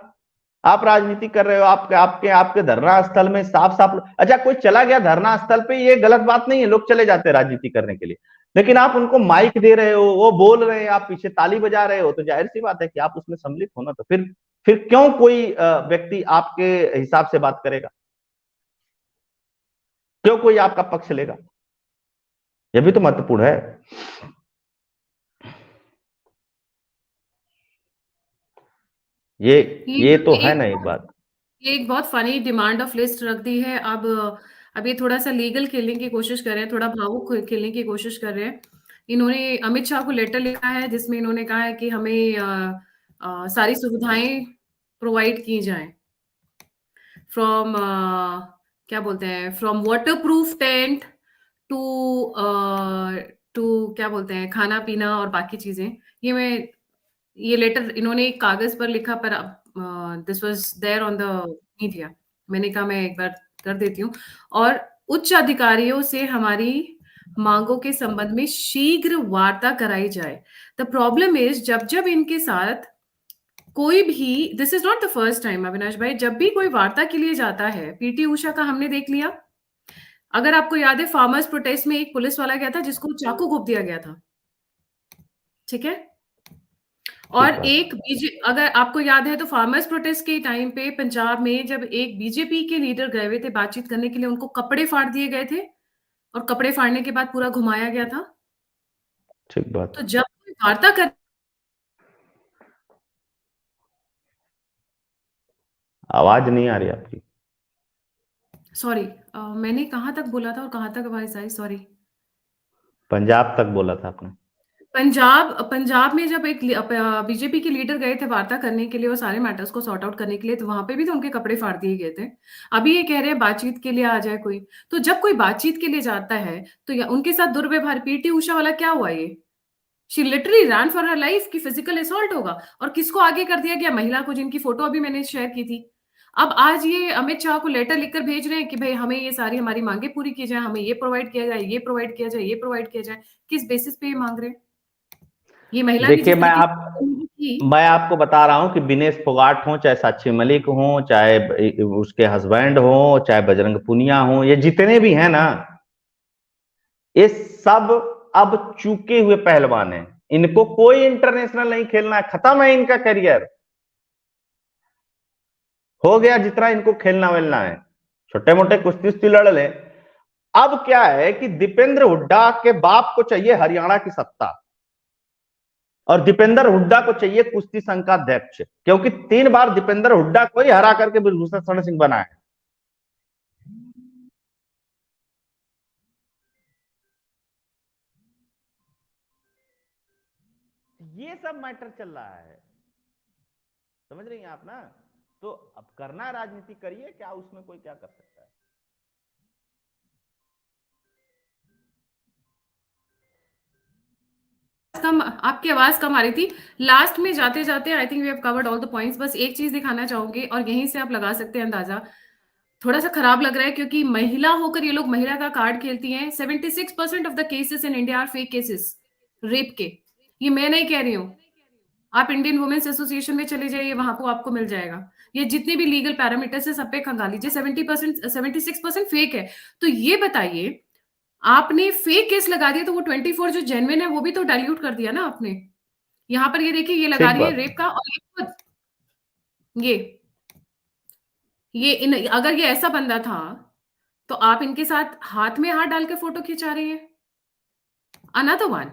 आप राजनीति कर रहे हो, आपके आपके आपके धरना स्थल में साफ साफ, अच्छा कोई चला गया धरना स्थल पे, ये गलत बात नहीं है, लोग चले जाते हैं राजनीति करने के लिए। लेकिन आप उनको माइक दे रहे हो, वो बोल रहे हैं, आप पीछे ताली बजा रहे हो, तो जाहिर सी बात है कि आप उसमें सम्मिलित हो ना। तो फिर क्यों कोई व्यक्ति आपके हिसाब से बात करेगा? क्यों कोई आपका पक्ष लेगा? यह भी तो महत्वपूर्ण है। ये तो है ना एक बात। ये एक बहुत फनी डिमांड ऑफ लिस्ट रख दी है। अब ये थोड़ा सा लीगल खेलने की कोशिश कर रहे हैं, थोड़ा भावुक खेलने की कोशिश कर रहे हैं। इन्होंने अमित शाह को लेटर लिखा है जिसमें इन्होंने कहा है कि हमें सारी सुविधाएं प्रोवाइड की जाएं, फ्रॉम क्या बोलते हैं, from waterproof tent to to क्या बोलते हैं, खाना पीना और बाकी चीजें। ये लेटर इन्होंने एक कागज पर लिखा, पर this was there on the media. मैंने कहा मैं एक बार कर देती हूँ। और उच्च अधिकारियों से हमारी मांगों के संबंध में शीघ्र वार्ता कराई जाए। द प्रॉब्लम इज जब जब इनके साथ कोई भी, this is not the first time Avinash भाई, जब भी कोई वार्ता के लिए जाता है, पीटी उषा का हमने देख लिया, अगर आपको याद है फार्मर्स प्रोटेस्ट में एक पुलिस वाला गया था जिसको चाकू घोंप दिया गया था, ठीक है। और बात। एक अगर आपको याद है तो फार्मर्स प्रोटेस्ट के टाइम पे पंजाब में जब एक बीजेपी के लीडर गए हुए थे बातचीत करने के लिए, उनको कपड़े फाड़ दिए गए थे और कपड़े फाड़ने के बाद पूरा घुमाया गया था। ठीक बात। तो जब कोई वार्ता कर, आवाज नहीं आ रही आपकी। सॉरी, मैंने कहां तक बोला था और कहां तक आवाज आई, सॉरी। पंजाब तक बोला था आपने। पंजाब में जब एक बीजेपी के लीडर गए थे वार्ता करने के लिए और सारे मैटर्स को सॉर्ट आउट करने के लिए, तो वहां पे भी तो उनके कपड़े फाड़ दिए गए थे। अभी ये कह रहे हैं बातचीत के लिए आ जाए कोई, तो जब कोई बातचीत के लिए जाता है तो उनके साथ दुर्व्यवहार, पीटी उषा वाला क्या हुआ ये, she literally rain for her life कि फिजिकल असॉल्ट होगा, और किसको आगे कर दिया गया, महिला को, जिनकी फोटो अभी मैंने शेयर की थी। अब आज ये अमित शाह को लेटर लिखकर भेज रहे हैं कि भाई हमें ये सारी हमारी मांगे पूरी की जाए, हमें ये प्रोवाइड किया जाए, ये प्रोवाइड किया जाए, ये प्रोवाइड किया जाए। किस बेसिस पे ये मांग रहे हैं? ये महिला ने देखिए, जिस तरीके की, मैं आपको बता रहा हूं कि विनेश फोगाट हो, चाहे साक्षी मलिक हो, चाहे उसके हस्बैंड हो, चाहे बजरंग पुनिया हो, ये जितने भी हैं ना, ये सब अब चूके हुए पहलवान हैं। इनको कोई इंटरनेशनल नहीं खेलना है, खत्म है इनका करियर, हो गया जितना इनको खेलना वेलना है। छोटे मोटे कुश्ती उश्ती लड़ ले। अब क्या है कि दीपेंद्र हुड्डा के बाप को चाहिए हरियाणा की सत्ता, और दीपेंद्र हुड्डा को चाहिए कुश्ती संघ का अध्यक्ष, क्योंकि 3 बार दीपेंद्र हुड्डा को ही हरा करके ब्रजभूषण शरण सिंह बना है। ये सब मैटर चल रहा है, समझ रही हैं आप ना। तो अब करना राजनीति करिए, क्या उसमें कोई क्या कर सकता है। कम, आपकी आवाज कम आ रही थी लास्ट में जाते जाते। I think we have covered all the points. बस एक चीज दिखाना चाहूंगी और यहीं से आप लगा सकते हैं अंदाजा। थोड़ा सा खराब लग रहा है क्योंकि महिला होकर ये लोग महिला का कार्ड खेलती हैं। 76% of the cases in India are fake cases rape के। ये मैं नहीं कह रही हूँ, आप इंडियन वुमेन्स एसोसिएशन में चले जाइए, वहां को आपको मिल जाएगा। ये जितने भी लीगल पैरामीटर्स है सब पे खंगा लीजिए, 76% फेक है। तो ये बताइए, आपने फेक केस लगा दिया तो वो 24 जो जेन्युइन है वो भी तो डाइल्यूट कर दिया ना आपने। यहाँ पर ये देखिए, ये लगा ठीक रही है बात। रेप का, और अगर ये ऐसा बंदा था तो आप इनके साथ हाथ में हाथ डाल के फोटो खिंचा रही है। Another one.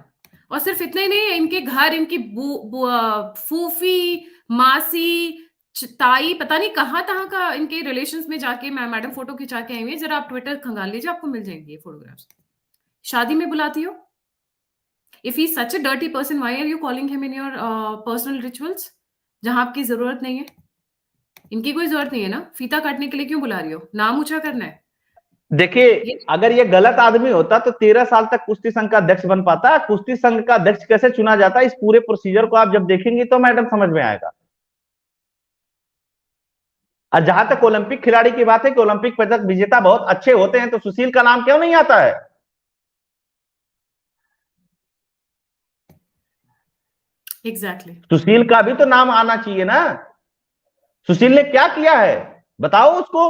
और सिर्फ इतना ही नहीं है, इनके घर, इनकी फूफी, मासी, ताई, पता नहीं कहाँ तहाँ का इनके रिलेशंस में जाके मैडम फोटो खिंचा के आई हुई है। जरा आप ट्विटर खंगाल लीजिए, आपको मिल जाएंगे ये फोटोग्राफ्स। शादी में बुलाती हो। If he such a dirty person, why are you calling him in your personal rituals, जहां आपकी जरूरत नहीं है। इनकी कोई जरूरत नहीं है ना, फीता काटने के लिए क्यों बुला रही हो, नाम ऊंचा करना है। देखिए, अगर ये गलत आदमी होता तो 13 साल तक कुश्ती संघ का अध्यक्ष बन पाता। कुश्ती संघ का अध्यक्ष कैसे चुना जाता है, इस पूरे प्रोसीजर को आप जब देखेंगे तो मैडम समझ में आएगा। और जहां तक ओलंपिक खिलाड़ी की बात है कि ओलंपिक पदक विजेता बहुत अच्छे होते हैं, तो सुशील का नाम क्यों नहीं आता है? एग्जैक्टली। सुशील का भी तो नाम आना चाहिए ना। सुशील ने क्या किया है बताओ उसको।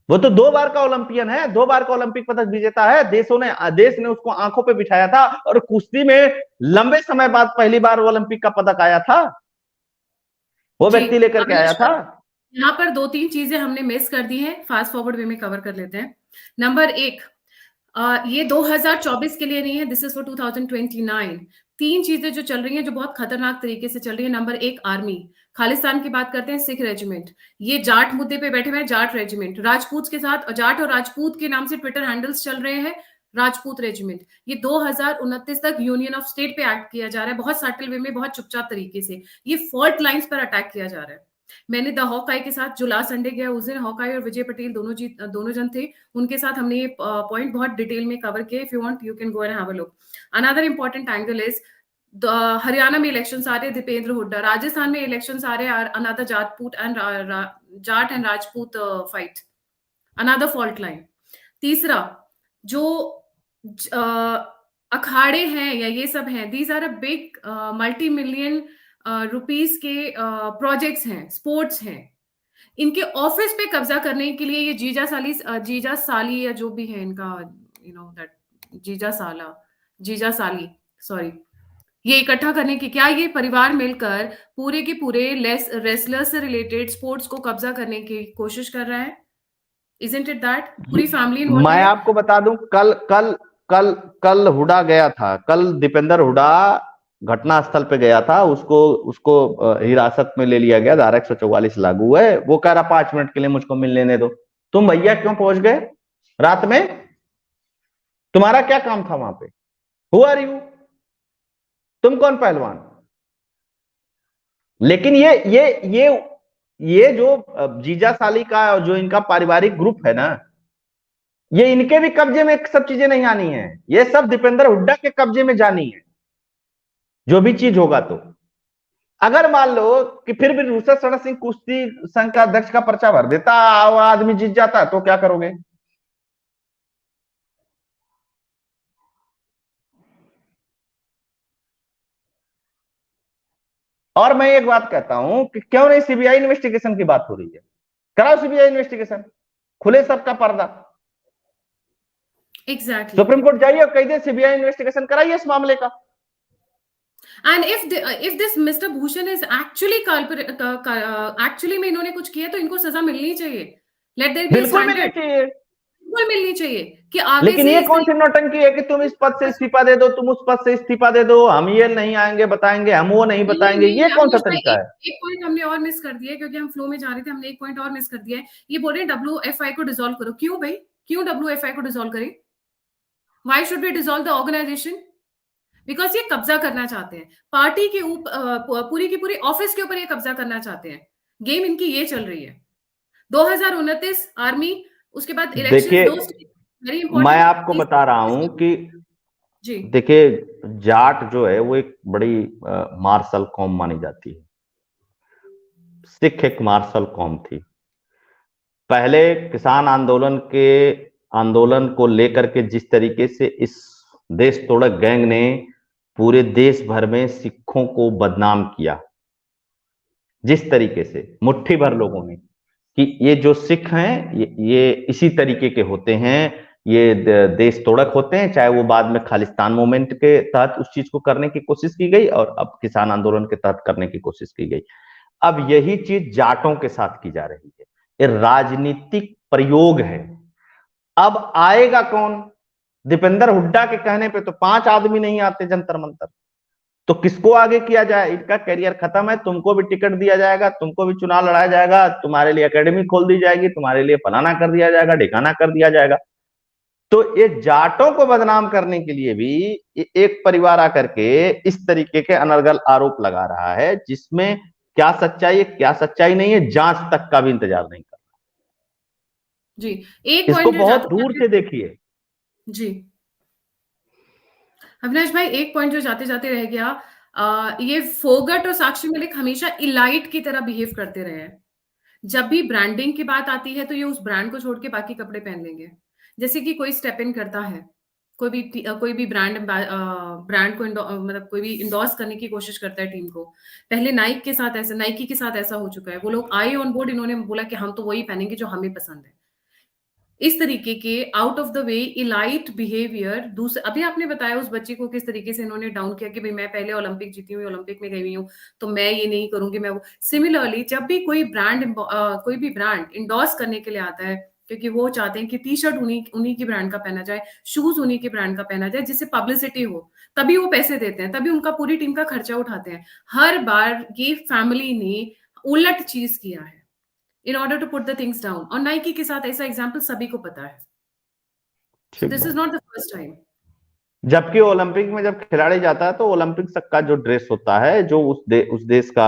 वो तो 2 बार का ओलंपियन है, 2 बार का ओलंपिक पदक विजेता है। देश ने उसको आंखों पे बिठाया था, और कुश्ती में लंबे समय बाद पहली बार ओलंपिक का पदक आया था, वो व्यक्ति लेकर के आया था। यहाँ पर 2-3 चीजें हमने मिस कर दी हैं, फास्ट फॉरवर्ड वे में कवर कर लेते हैं। नंबर 1, ये 2024 के लिए नहीं है, दिस इज फॉर 2029। 3 चीजें जो चल रही हैं जो बहुत खतरनाक तरीके से चल रही है। Number 1, army. खालिस्तान की बात करते हैं, सिख रेजिमेंट। ये जाट मुद्दे पे बैठे हुए हैं, जाट रेजिमेंट। राजपूत के साथ, जाट और राजपूत के नाम से ट्विटर हैंडल्स चल रहे हैं, राजपूत रेजिमेंट। ये 2029 तक यूनियन ऑफ स्टेट पे एक्ट किया जा रहा है, बहुत सटल वे में, बहुत चुपचाप तरीके से। ये फॉल्ट लाइंस पर अटैक किया जा रहा है। मैंने द हॉकाई के साथ जो लास्ट संडे गया, उस दिन हॉकाई और विजय पटेल दोनों जन थे, उनके साथ हमने ये पॉइंट बहुत डिटेल में कवर किया। If you want you can go and have a look. Another important angle is Haryana में इलेक्शंस आ रहे हैं, दीपेंद्र हुड्डा। राजस्थान में इलेक्शंस आ रहे हैं, another Jat and Rajput fight, another fault line. तीसरा, जो अखाड़े हैं या ये सब हैं, these are a big multi million rupees के प्रोजेक्ट्स हैं, स्पोर्ट्स हैं। इनके ऑफिस पे कब्जा करने के लिए ये जीजा साली या जो भी है इनका, दैट जीजा साली, सॉरी, ये इकट्ठा करने की, क्या ये परिवार मिलकर पूरे के पूरे रेसलर से रिलेटेड स्पोर्ट्स को कब्जा करने की कोशिश कर रहा है? Isn't it that? पूरी फैमिली इन्वॉल्व मैं है। आपको बता दूं, कल कल कल कल हुडा गया था, कल दीपेंद्र हुडा घटनास्थल पे गया था, उसको उसको हिरासत में ले लिया गया, धारा 144 लागू है। वो कह रहा 5 मिनट के लिए मुझको मिल लेने दो। तुम भैया क्यों पहुंच गए रात में? तुम्हारा क्या काम था वहां पे? Who are you? तुम कौन पहलवान? लेकिन ये जो जीजा साली का जो इनका पारिवारिक ग्रुप है ना, ये इनके भी कब्जे में सब चीजें नहीं आनी है, ये सब दीपेंद्र हुड्डा के कब्जे में जानी है जो भी चीज होगा। तो अगर मान लो कि फिर भी रूसर शरण सिंह कुश्ती संघ का अध्यक्ष का पर्चा भर देता और आदमी जीत जाता, तो क्या करोगे? और मैं एक बात कहता हूं कि क्यों नहीं सीबीआई इन्वेस्टिगेशन की बात हो रही है? कराओ सीबीआई इन्वेस्टिगेशन, खुले सबका पर्दा। एग्जैक्टली। सुप्रीम कोर्ट जाइए और कह दे सीबीआई इन्वेस्टिगेशन कराइए इस मामले का। And if this mister Bhushan is actually actually में इन्होंने कुछ किया तो इनको सजा मिलनी चाहिए। लेट देयर बी बिल्कुल मिलनी स्टैंडर्ड, चाहिए। बिल्कुल मिलनी चाहिए कि आगे लेकिन से ये इस कौन सी नौटंकी है कि तुम इस पद से इस्तीफा दे दो, तुम उस पद से इस्तीफा दे दो, हम ये नहीं आएंगे बताएंगे, हम वो नहीं नहीं बताएंगे, नहीं ये कौन सा अविनाश भाई, तरीका है? एक पॉइंट हमने और मिस कर दिया है क्योंकि हम फ्लो में जा रहे थे, हमने एक पॉइंट और मिस कर दिया है। ये बोल रहे हैं WFI को डिसॉल्व करो। क्यों भाई, क्यों WFI को डिसॉल्व करें? Why should we dissolve the organization? Because ये कब्जा करना चाहते हैं पार्टी के ऊपर, पूरी की पूरी ऑफिस के ऊपर ये कब्जा करना चाहते हैं। गेम इनकी ये चल रही है। 2029 आर्मी, उसके बाद इलेक्शंस, देखिए, दो वेरी मैं इंपॉर्टेंट। आपको बता रहा हूं कि जी देखिए, जाट जो है वो एक बड़ी मार्शल कौम मानी जाती है। सिख एक मार्शल कौम थी। पहले किसान आंदोलन को लेकर के जिस तरीके से इस देश तोड़क गैंग ने पूरे देश भर में सिखों को बदनाम किया, जिस तरीके से मुट्ठी भर लोगों ने कि ये जो सिख हैं ये इसी तरीके के होते हैं, ये देश तोड़क होते हैं, चाहे वो बाद में खालिस्तान मूवमेंट के तहत उस चीज को करने की कोशिश की गई और अब किसान आंदोलन के तहत करने की कोशिश की गई। अब यही चीज जाटों के साथ की जा रही है। ये राजनीतिक प्रयोग है। अब आएगा कौन? दीपेंद्र हुड्डा के कहने पे तो 5 आदमी नहीं आते जंतर मंतर, तो किसको आगे किया जाए? इनका करियर खत्म है, तुमको भी टिकट दिया जाएगा, तुमको भी चुनाव लड़ाया जाएगा, तुम्हारे लिए एकेडमी खोल दी जाएगी, तुम्हारे लिए फलाना कर दिया जाएगा, ढिकाना कर दिया जाएगा। तो ये जाटों को बदनाम करने के लिए भी एक परिवार आकर के इस तरीके के अनर्गल आरोप लगा रहा है, जिसमें क्या सच्चाई है क्या सच्चाई नहीं है, जांच तक का भी इंतजार नहीं कर रहा। जी, एक इसको पॉइंट जो बहुत जाते दूर से देखिए। जी अविनाश भाई, एक पॉइंट जो जाते जाते रह गया, ये फोगट और साक्षी मलिक हमेशा इलाइट की तरह बिहेव करते रहे हैं। जब भी ब्रांडिंग की बात आती है तो ये उस ब्रांड को छोड़ के बाकी कपड़े पहन लेंगे। जैसे कि कोई स्टेप इन करता है, कोई भी ब्रांड को मतलब कोई भी इंडोर्स करने की कोशिश करता है टीम को। पहले नाइकी के साथ ऐसा हो चुका है। वो लोग आए ऑन बोर्ड, इन्होंने बोला कि हम तो वही पहनेंगे जो हमें पसंद है। इस तरीके के out of the way elite behaviour दूसरे, अभी आपने बताया उस बच्ची को किस तरीके से इन्होंने डाउन किया कि भाई मैं पहले ओलंपिक जीती हुई, ओलंपिक में गई हुई हूँ, तो मैं ये नहीं करूंगी, मैं वो। सिमिलरली जब भी कोई ब्रांड इंडोर्स करने के लिए आता है, क्योंकि वो चाहते हैं कि टी शर्ट उन्हीं की ब्रांड का पहना जाए, शूज उन्हीं की ब्रांड का पहना जाए, जिससे पब्लिसिटी हो, तभी वो पैसे देते हैं, तभी उनका पूरी टीम का खर्चा उठाते हैं। हर बार ये फैमिली ने उलट चीज किया है in order to put the things down, और नाइकी के साथ ऐसा एग्जाम्पल सभी को पता है। So this is not the first time. जबकि ओलंपिक में जब खिलाड़ी जाता है तो ओलंपिक तक का जो ड्रेस होता है, जो उस देश का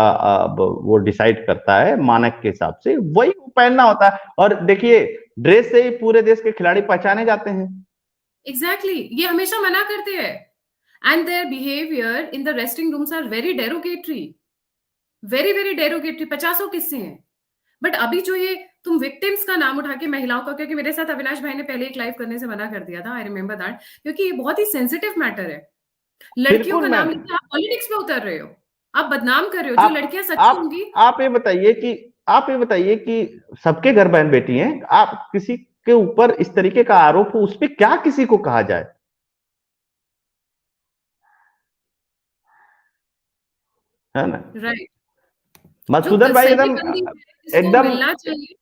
वो डिसाइड करता है मानक के हिसाब से, वही पहनना होता है। और देखिए, ड्रेस से ही पूरे देश के खिलाड़ी पहचाने जाते हैं। Exactly, ये हमेशा मना करते हैं। And their behavior in the resting rooms are very derogatory, very very derogatory। 50 किस्से हैं। बट अभी जो ये तुम विक्टिम्स का नाम उठा के महिलाओं का, क्योंकि मेरे साथ अविनाश भाई ने पहले एक लाइव करने से मना कर दिया था, आई रिमेम्बर दैट, क्योंकि ये बहुत ही सेंसिटिव मैटर है। लड़कियों बिल्कुल का नाम मैम। लेके आप पॉलिटिक्स में उतर रहे हो, आप बदनाम कर रहे हो। जो लड़कियां सच्ची होंगी, आप ये बताइए कि सबके घर बहन बेटी हैं, आप किसी के ऊपर इस तरीके का आरोप हो, उस पर क्या किसी को कहा जाए, है ना? राइट? जो मधुसूदन भाई सही एकदम बंदी है, जिसको एकदम मिलना चाहिए।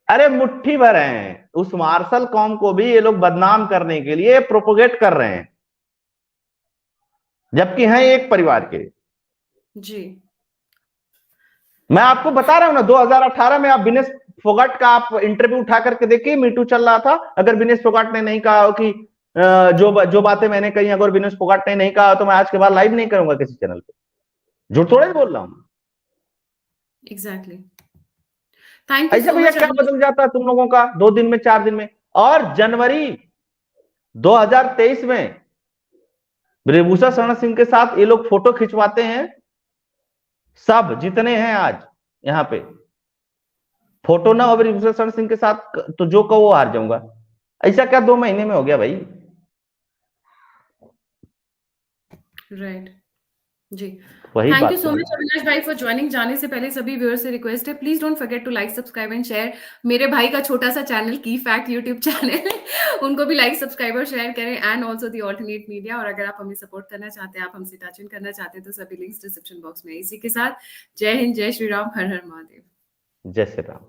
अरे मुट्ठी भर हैं, उस मार्शल कॉम को भी ये लोग बदनाम करने के लिए प्रोपोगेट कर रहे हैं, जबकि हैं एक परिवार के। जी, मैं आपको बता रहा हूं ना, 2018 में आप विनेश फोगाट का आप इंटरव्यू उठा करके देखिए, मीटू चल रहा था। अगर विनेश फोगाट ने नहीं कहा हो कि जो बातें मैंने कही, अगर विनेश फोगाट ने नहीं कहा तो मैं आज के बाद लाइव नहीं करूंगा किसी चैनल पे। झूठ थोड़े बोल रहा हूं। एग्जैक्टली। थैंक यू ऐसा सो भैया मच क्या बदल जाता है तुम लोगों का 2 दिन में, 4 दिन में? और जनवरी 2023 में ब्रिभूषण शरण सिंह के साथ ये लोग फोटो खिंचवाते हैं, सब जितने हैं आज यहाँ पे, फोटो ना हो ब्रिभूषण शरण सिंह के साथ तो जो कहो वो हार जाऊंगा। ऐसा क्या 2 महीने में हो गया भाई? राइट। जी, वही थैंक यू बात सो है। मच अविनाश भाई फॉर ज्वाइनिंग। जाने से पहले सभी व्यूअर्स से रिक्वेस्ट है, please don't forget to like, subscribe and share. मेरे भाई का छोटा सा चैनल की फैक्ट यूट्यूब चैनल उनको भी लाइक, सब्सक्राइब और शेयर करें, and also the alternate media. और अगर आप हमें सपोर्ट करना चाहते हैं, आप हमसे टच इन करना चाहते हैं, तो सभी लिंक्स डिस्क्रिप्शन बॉक्स में। इसी के साथ जय हिंद, जय श्री राम, हर हर महादेव। जय श्री राम।